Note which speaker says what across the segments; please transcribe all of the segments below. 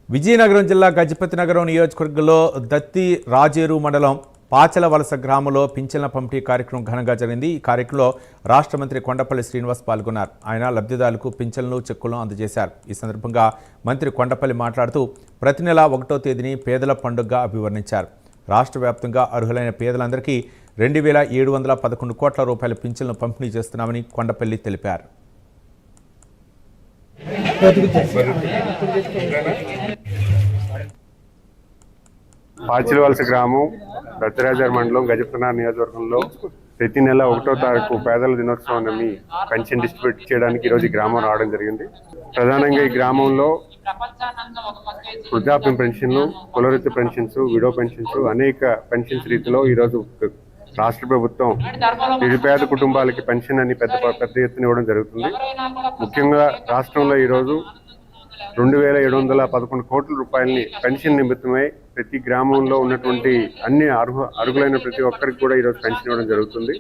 Speaker 1: విజయనగరం జిల్లా గజపతి నగరం నియోజకవర్గంలో దత్తి రాజేరు మండలం పాచల వలస గ్రామంలో పింఛన్ల పంపిణీ కార్యక్రమం ఘనంగా జరిగింది. ఈ కార్యక్రమంలో రాష్ట్ర మంత్రి కొండపల్లి శ్రీనివాస్ పాల్గొన్నారు. ఆయన లబ్ధిదారులకు పింఛన్లు చెక్కులను అందజేశారు. ఈ సందర్భంగా మంత్రి కొండపల్లి మాట్లాడుతూ ప్రతి నెల 1వ తేదీని పేదల పండుగగా అభివర్ణించారు. రాష్ట్ర వ్యాప్తంగా అర్హులైన పేదలందరికీ 2,711 కోట్ల రూపాయల పింఛన్లను పంపిణీ చేస్తున్నామని కొండపల్లి తెలిపారు.
Speaker 2: పాచల వలస గ్రామం దత్తరాజర్ మండలం గజపతినగరం నియోజకవర్గంలో ప్రతి నెల 1వ తారీఖు పేదల దినోత్సవాన్ని పెన్షన్ డిస్ట్రిబ్యూట్ చేయడానికి ఈరోజు ఈ గ్రామం రావడం జరిగింది. ప్రధానంగా ఈ గ్రామంలో వృద్ధాప్యం పెన్షన్లు, కులవృత్తి పెన్షన్స్, విడో పెన్షన్స్, అనేక పెన్షన్స్ రీతిలో ఈరోజు రాష్ట్ర ప్రభుత్వం నిరుపేద కుటుంబాలకి పెన్షన్ అని పెద్ద ఎత్తున ఇవ్వడం జరుగుతుంది. ముఖ్యంగా రాష్ట్రంలో ఈరోజు 2,711 కోట్ల రూపాయలని పెన్షన్ నిమిత్తమై ప్రతి గ్రామంలో ఉన్నటువంటి అన్ని అర్హులైన ప్రతి ఒక్కరికి కూడా ఈరోజు పెన్షన్ ఇవ్వడం జరుగుతుంది.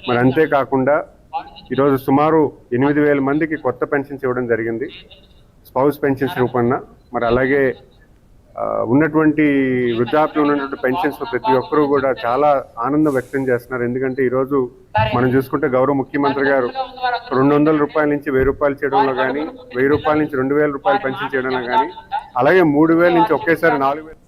Speaker 2: మరి అంతేకాకుండా ఈరోజు సుమారు 8,000 మందికి కొత్త పెన్షన్స్ ఇవ్వడం జరిగింది స్పౌస్ పెన్షన్స్ రూపంలో. మరి అలాగే ఉన్నటువంటి వృద్ధాప్యం ఉన్నటువంటి పెన్షన్స్ ప్రతి ఒక్కరూ కూడా చాలా ఆనందం వ్యక్తం చేస్తున్నారు. ఎందుకంటే ఈరోజు మనం చూసుకుంటే గౌరవ ముఖ్యమంత్రి గారు 200 రూపాయల నుంచి 1,000 రూపాయలు చేయడంలో కానీ, 1,000 రూపాయల నుంచి 2,000 రూపాయలు పెన్షన్ చేయడంలో కానీ, అలాగే 3,000 నుంచి ఒకేసారి 4,000